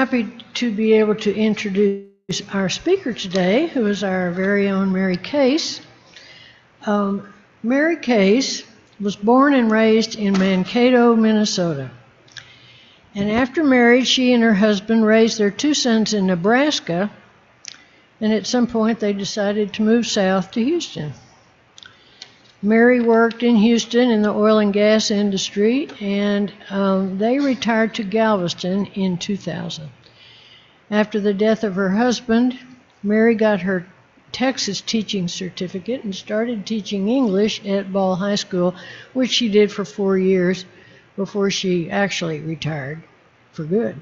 Happy to be able to introduce our speaker today, who is our very own Mary Case. Mary Case was born and raised in Mankato, Minnesota. And after marriage, she and her husband raised their 2 sons in Nebraska, and at some point they decided to move south to Houston. Mary worked in Houston in the oil and gas industry, and they retired to Galveston in 2000. After the death of her husband, Mary got her Texas teaching certificate and started teaching English at Ball High School, which she did for 4 years before she actually retired for good.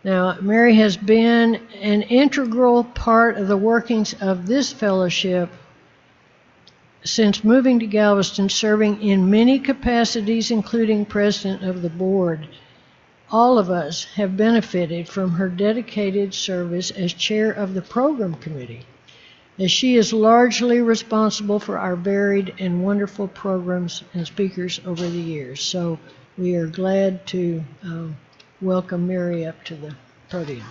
Now, Mary has been an integral part of the workings of this fellowship since moving to Galveston, serving in many capacities, including president of the board. All of us have benefited from her dedicated service as chair of the program committee, as she is largely responsible for our varied and wonderful programs and speakers over the years. So we are glad to welcome Mary up to the podium.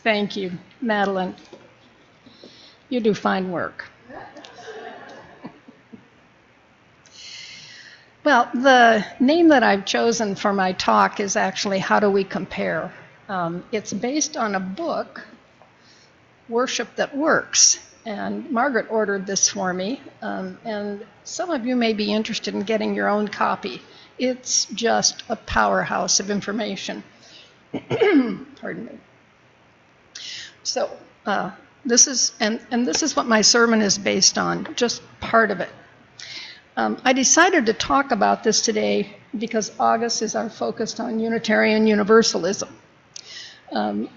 Thank you, Madeline. You do fine work. Well, the name that I've chosen for my talk is actually How Do We Compare? It's based on a book, Worship That Works, and Margaret ordered this for me, and some of you may be interested in getting your own copy. It's just a powerhouse of information. Pardon me. So this is what my sermon is based on, just part of it. I decided to talk about this today because August is our focus on Unitarian Universalism.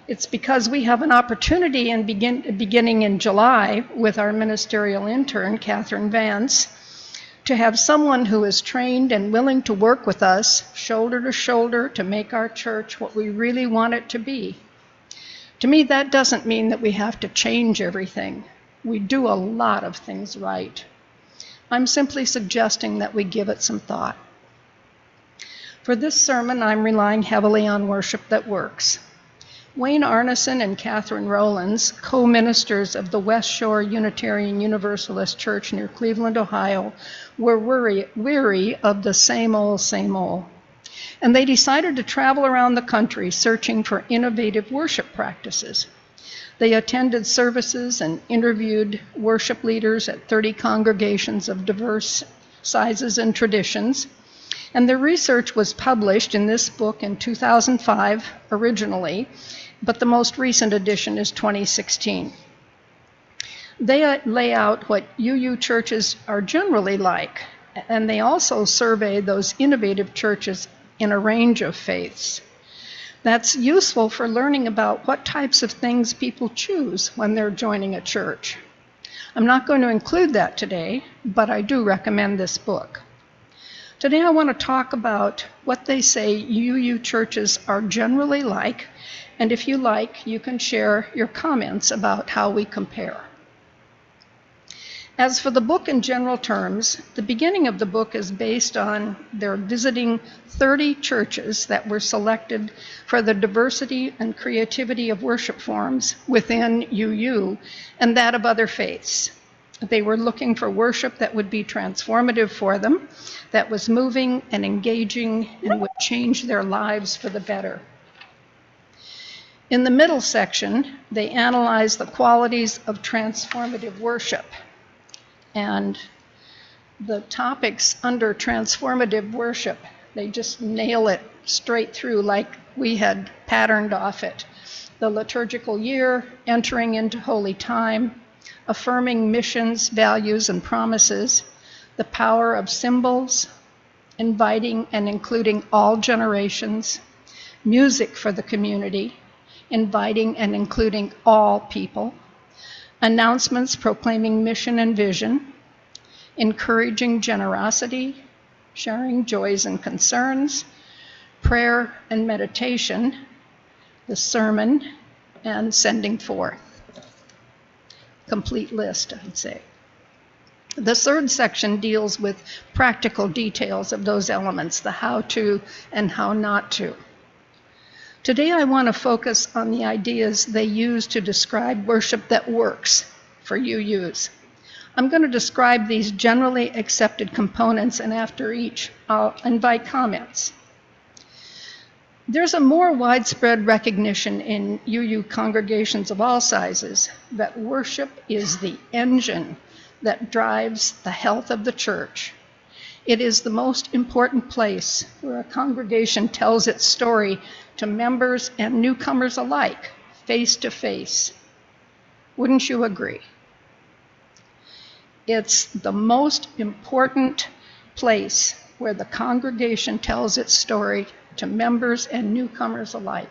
It's because we have an opportunity beginning in July with our ministerial intern, Catherine Vance, to have someone who is trained and willing to work with us shoulder to shoulder to make our church what we really want it to be. To me, that doesn't mean that we have to change everything. We do a lot of things right. I'm simply suggesting that we give it some thought. For this sermon, I'm relying heavily on Worship That Works. Wayne Arneson and Catherine Rowlands, co-ministers of the West Shore Unitarian Universalist Church near Cleveland, Ohio, were weary of the same old, and they decided to travel around the country searching for innovative worship practices. They attended services and interviewed worship leaders at 30 congregations of diverse sizes and traditions, and their research was published in this book in 2005 originally, but the most recent edition is 2016. They lay out what UU churches are generally like, and they also survey those innovative churches in a range of faiths. That's useful for learning about what types of things people choose when they're joining a church. I'm not going to include that today, but I do recommend this book. Today I want to talk about what they say UU churches are generally like, and if you like, you can share your comments about how we compare. As for the book in general terms, the beginning of the book is based on their visiting 30 churches that were selected for the diversity and creativity of worship forms within UU and that of other faiths. They were looking for worship that would be transformative for them, that was moving and engaging and would change their lives for the better. In the middle section, they analyze the qualities of transformative worship. And the topics under transformative worship, they just nail it straight through like we had patterned off it. The liturgical year, entering into holy time, affirming missions, values, and promises, the power of symbols, inviting and including all generations, music for the community, inviting and including all people, announcements proclaiming mission and vision, encouraging generosity, sharing joys and concerns, prayer and meditation, the sermon, and sending forth. Complete list, I'd say. The third section deals with practical details of those elements, the how to and how not to. Today I want to focus on the ideas they use to describe worship that works for UUs. I'm going to describe these generally accepted components, and after each, I'll invite comments. There's a more widespread recognition in UU congregations of all sizes that worship is the engine that drives the health of the church. It is the most important place where a congregation tells its story to members and newcomers alike, face to face. Wouldn't you agree? It's the most important place where the congregation tells its story to members and newcomers alike,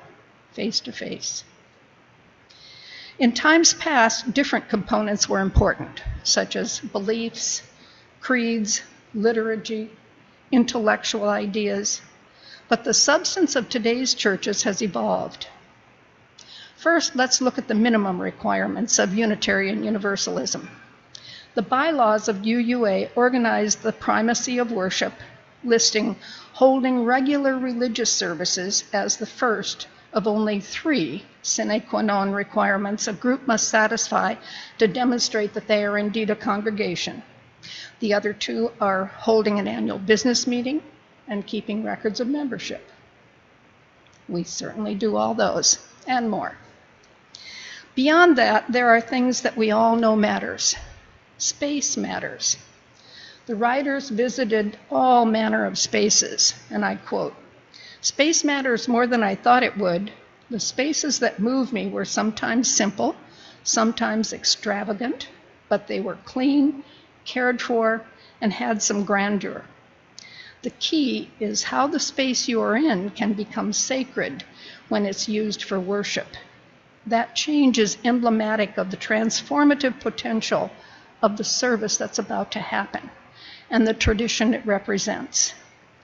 face to face. In times past, different components were important, such as beliefs, creeds, liturgy, intellectual ideas, but the substance of today's churches has evolved. First, let's look at the minimum requirements of Unitarian Universalism. The bylaws of UUA organize the primacy of worship, listing holding regular religious services as the first of only 3 sine qua non requirements a group must satisfy to demonstrate that they are indeed a congregation. The other 2 are holding an annual business meeting and keeping records of membership. We certainly do all those and more. Beyond that, there are things that we all know matters. Space matters. The writers visited all manner of spaces, and I quote, "Space matters more than I thought it would. The spaces that moved me were sometimes simple, sometimes extravagant, but they were clean, cared for, and had some grandeur. The key is how the space you are in can become sacred when it's used for worship. That change is emblematic of the transformative potential of the service that's about to happen and the tradition it represents."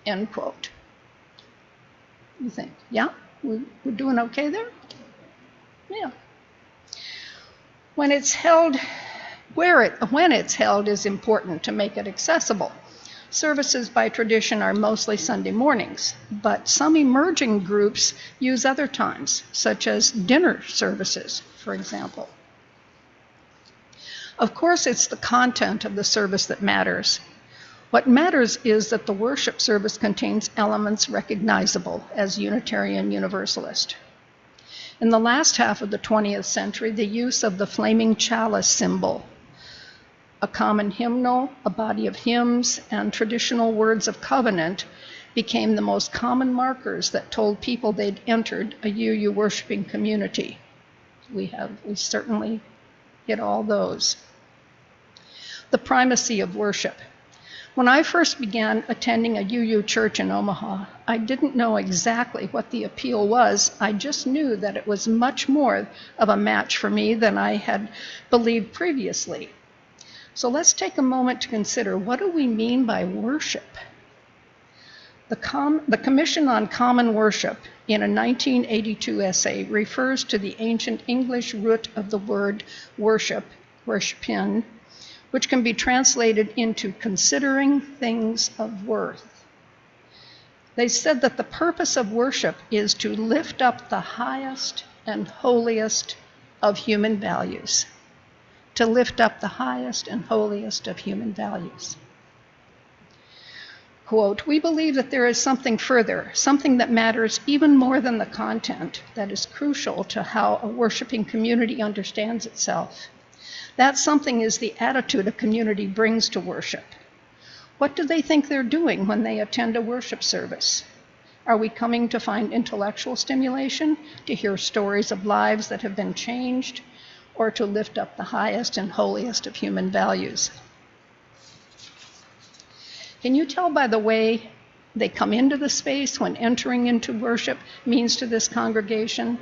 End quote. You think, yeah, we're doing okay there? Yeah. When it's held is important to make it accessible. Services by tradition are mostly Sunday mornings, but some emerging groups use other times, such as dinner services, for example. Of course, it's the content of the service that matters. What matters is that the worship service contains elements recognizable as Unitarian Universalist. In the last half of the 20th century, the use of the flaming chalice symbol, a common hymnal, a body of hymns, and traditional words of covenant became the most common markers that told people they'd entered a UU worshiping community. We certainly hit all those. The primacy of worship. When I first began attending a UU church in Omaha, I didn't know exactly what the appeal was. I just knew that it was much more of a match for me than I had believed previously. So let's take a moment to consider, what do we mean by worship? The Commission on Common Worship in a 1982 essay refers to the ancient English root of the word worship, worshipin, which can be translated into considering things of worth. They said that the purpose of worship is to lift up the highest and holiest of human values. To lift up the highest and holiest of human values. Quote, "We believe that there is something further, something that matters even more than the content, that is crucial to how a worshiping community understands itself. That something is the attitude a community brings to worship. What do they think they're doing when they attend a worship service? Are we coming to find intellectual stimulation, to hear stories of lives that have been changed, or to lift up the highest and holiest of human values?" Can you tell by the way they come into the space when entering into worship means to this congregation?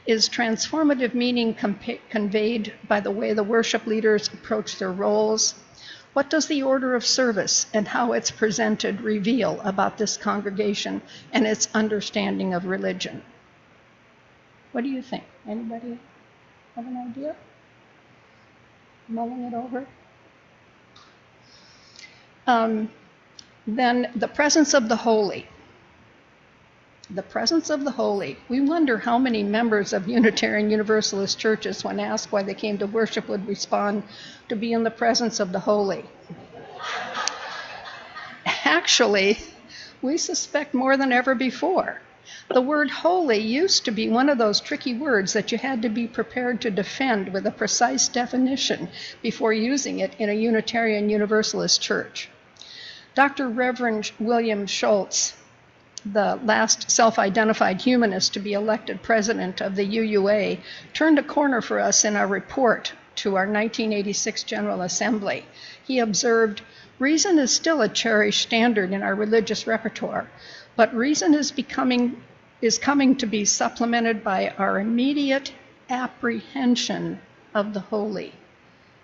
Is transformative meaning conveyed by the way the worship leaders approach their roles? What does the order of service and how it's presented reveal about this congregation and its understanding of religion? What do you think? Anybody have an idea? Mulling it over? Then the presence of the holy. The presence of the holy. We wonder how many members of Unitarian Universalist churches, when asked why they came to worship, would respond to be in the presence of the holy. Actually, we suspect more than ever before. The word holy used to be one of those tricky words that you had to be prepared to defend with a precise definition before using it in a Unitarian Universalist church. Dr. Reverend William Schultz, the last self-identified humanist to be elected president of the UUA, turned a corner for us in our report to our 1986 General Assembly. He observed, "Reason is still a cherished standard in our religious repertoire, but reason is coming to be supplemented by our immediate apprehension of the holy,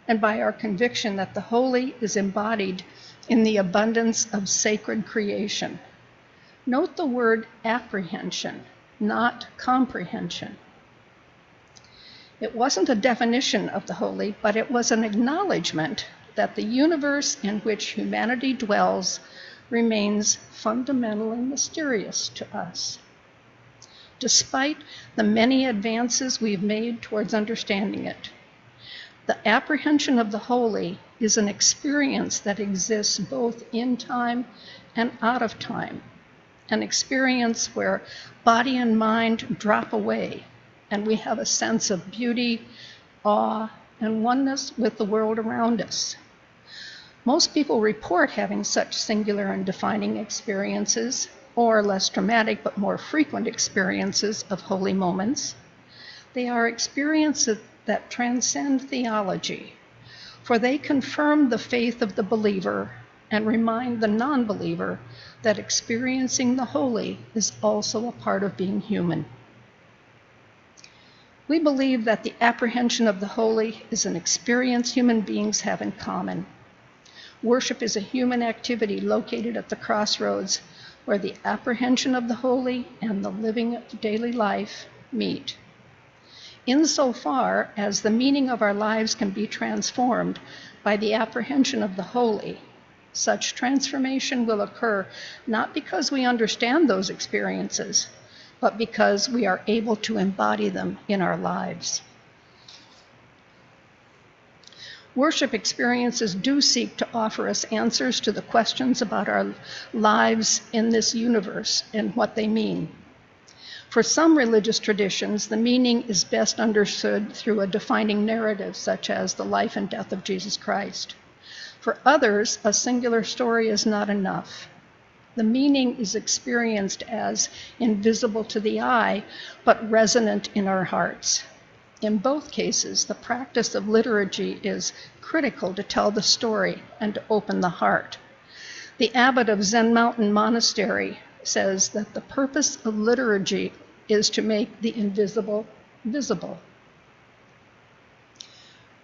and by our conviction that the holy is embodied in the abundance of sacred creation." Note the word apprehension, not comprehension. It wasn't a definition of the holy, but it was an acknowledgement that the universe in which humanity dwells remains fundamentally mysterious to us, despite the many advances we've made towards understanding it. The apprehension of the holy is an experience that exists both in time and out of time, an experience where body and mind drop away, and we have a sense of beauty, awe, and oneness with the world around us. Most people report having such singular and defining experiences, or less dramatic but more frequent experiences of holy moments. They are experiences that transcend theology, for they confirm the faith of the believer and remind the non-believer that experiencing the holy is also a part of being human. We believe that the apprehension of the holy is an experience human beings have in common. Worship is a human activity located at the crossroads where the apprehension of the holy and the living of daily life meet. Insofar as the meaning of our lives can be transformed by the apprehension of the holy, such transformation will occur not because we understand those experiences, but because we are able to embody them in our lives. Worship experiences do seek to offer us answers to the questions about our lives in this universe and what they mean. For some religious traditions, the meaning is best understood through a defining narrative, such as the life and death of Jesus Christ. For others, a singular story is not enough. The meaning is experienced as invisible to the eye, but resonant in our hearts. In both cases, the practice of liturgy is critical to tell the story and to open the heart. The abbot of Zen Mountain Monastery says that the purpose of liturgy is to make the invisible visible.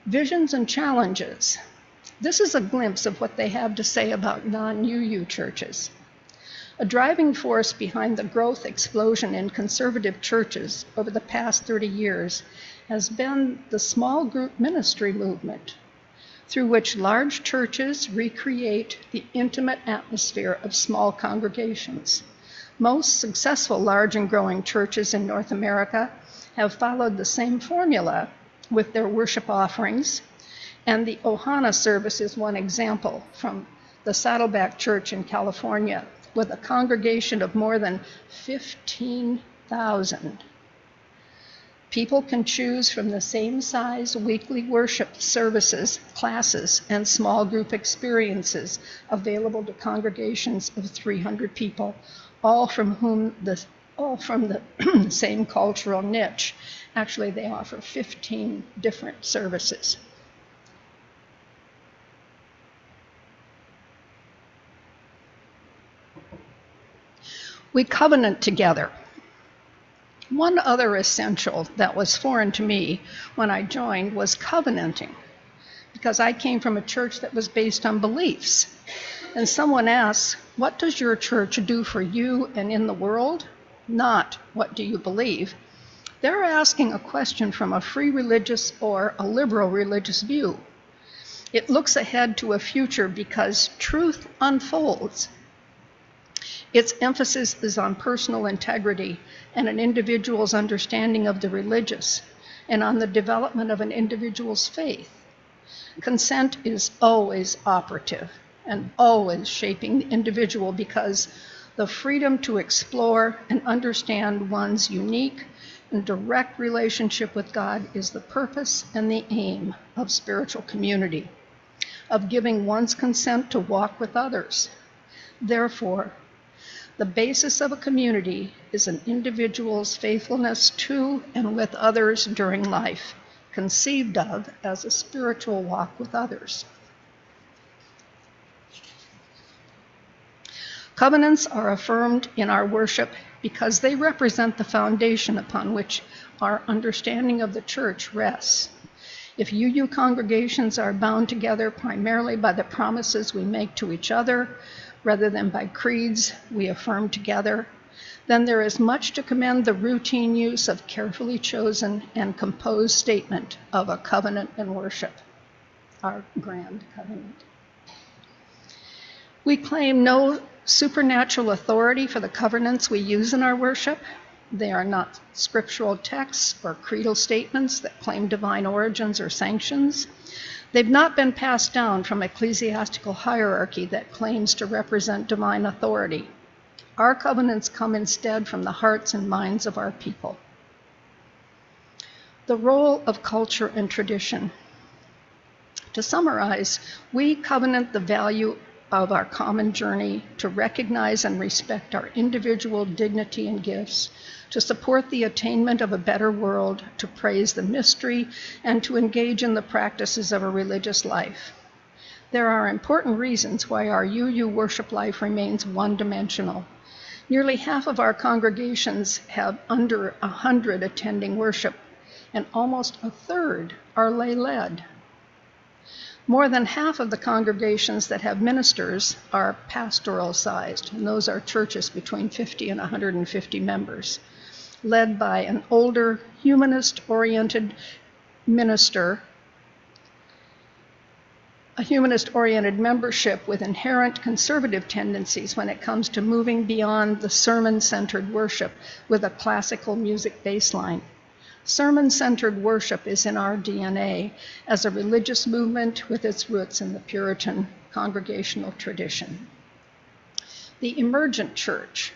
Visions and challenges. This is a glimpse of what they have to say about non-UU churches. A driving force behind the growth explosion in conservative churches over the past 30 years has been the small group ministry movement, through which large churches recreate the intimate atmosphere of small congregations. Most successful large and growing churches in North America have followed the same formula with their worship offerings, and the Ohana service is one example from the Saddleback Church in California, with a congregation of more than 15,000. People can choose from the same size weekly worship services, classes, and small group experiences available to congregations of 300 people, all from the same cultural niche. Actually, they offer 15 different services. We covenant together. One other essential that was foreign to me when I joined was covenanting, because I came from a church that was based on beliefs. And someone asks, what does your church do for you and in the world? Not, what do you believe? They're asking a question from a free religious or a liberal religious view. It looks ahead to a future because truth unfolds. Its emphasis is on personal integrity and an individual's understanding of the religious, and on the development of an individual's faith. Consent is always operative and always shaping the individual because the freedom to explore and understand one's unique and direct relationship with God is the purpose and the aim of spiritual community, of giving one's consent to walk with others. Therefore, the basis of a community is an individual's faithfulness to and with others during life, conceived of as a spiritual walk with others. Covenants are affirmed in our worship because they represent the foundation upon which our understanding of the church rests. If UU congregations are bound together primarily by the promises we make to each other, rather than by creeds we affirm together, then there is much to commend the routine use of carefully chosen and composed statement of a covenant in worship, our grand covenant. We claim no supernatural authority for the covenants we use in our worship. They are not scriptural texts or creedal statements that claim divine origins or sanctions. They've not been passed down from ecclesiastical hierarchy that claims to represent divine authority. Our covenants come instead from the hearts and minds of our people. The role of culture and tradition. To summarize, we covenant the value of our common journey to recognize and respect our individual dignity and gifts, to support the attainment of a better world, to praise the mystery, and to engage in the practices of a religious life. There are important reasons why our UU worship life remains one-dimensional. Nearly half of our congregations have under 100 attending worship, and almost a third are lay-led. More than half of the congregations that have ministers are pastoral-sized, and those are churches between 50 and 150 members, led by an older, humanist-oriented minister, a humanist-oriented membership with inherent conservative tendencies when it comes to moving beyond the sermon-centered worship with a classical music baseline. Sermon-centered worship is in our DNA as a religious movement with its roots in the Puritan congregational tradition. The emergent church.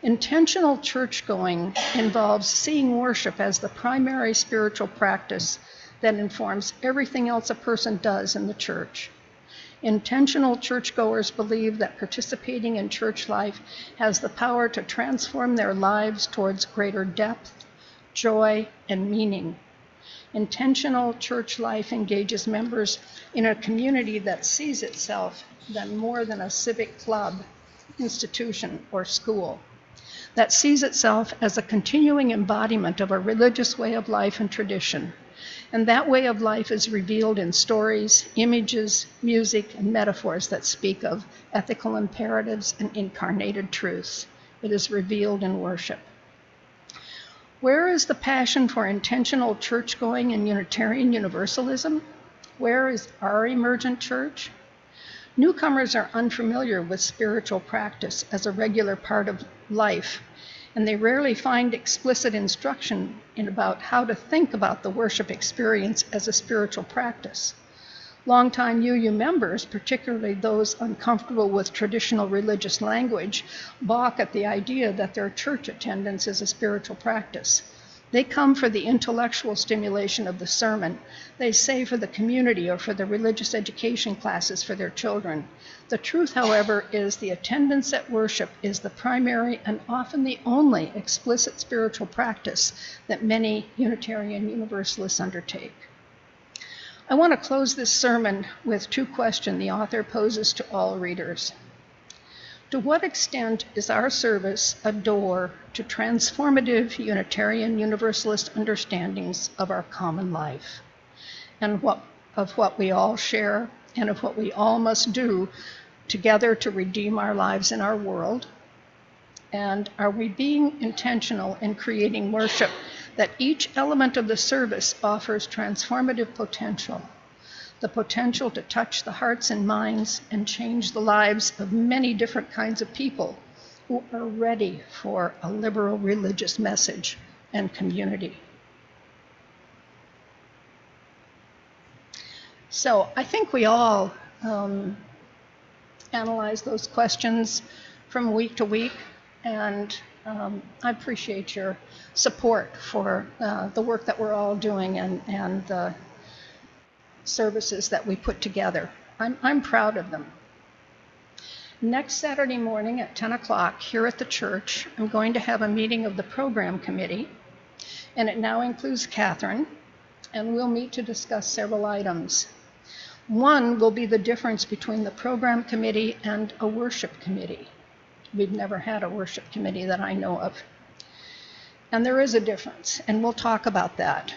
Intentional church-going involves seeing worship as the primary spiritual practice that informs everything else a person does in the church. Intentional churchgoers believe that participating in church life has the power to transform their lives towards greater depth, joy, and meaning. Intentional church life engages members in a community that sees itself as more than a civic club, institution, or school, that sees itself as a continuing embodiment of a religious way of life and tradition. And that way of life is revealed in stories, images, music, and metaphors that speak of ethical imperatives and incarnated truths. It is revealed in worship. Where is the passion for intentional church-going in Unitarian Universalism? Where is our emergent church? Newcomers are unfamiliar with spiritual practice as a regular part of life, and they rarely find explicit instruction about how to think about the worship experience as a spiritual practice. Longtime UU members, particularly those uncomfortable with traditional religious language, balk at the idea that their church attendance is a spiritual practice. They come for the intellectual stimulation of the sermon. They say for the community or for the religious education classes for their children. The truth, however, is the attendance at worship is the primary and often the only explicit spiritual practice that many Unitarian Universalists undertake. I want to close this sermon with two questions the author poses to all readers. To what extent is our service a door to transformative Unitarian Universalist understandings of our common life, and of what we all share, and of what we all must do together to redeem our lives in our world? And are we being intentional in creating worship that each element of the service offers transformative potential? the potential to touch the hearts and minds and change the lives of many different kinds of people who are ready for a liberal religious message and community. So I think we all analyze those questions from week to week, and I appreciate your support for the work that we're all doing and the services that we put together. I'm proud of them. Next Saturday morning at 10 o'clock here at the church, I'm going to have a meeting of the program committee, and it now includes Catherine, and we'll meet to discuss several items. One will be the difference between the program committee and a worship committee. We've never had a worship committee that I know of. And there is a difference, and we'll talk about that.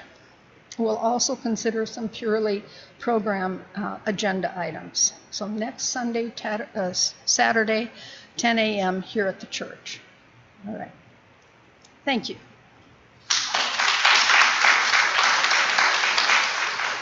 We'll also consider some purely program agenda items. So next Saturday, 10 a.m. here at the church. All right. Thank you.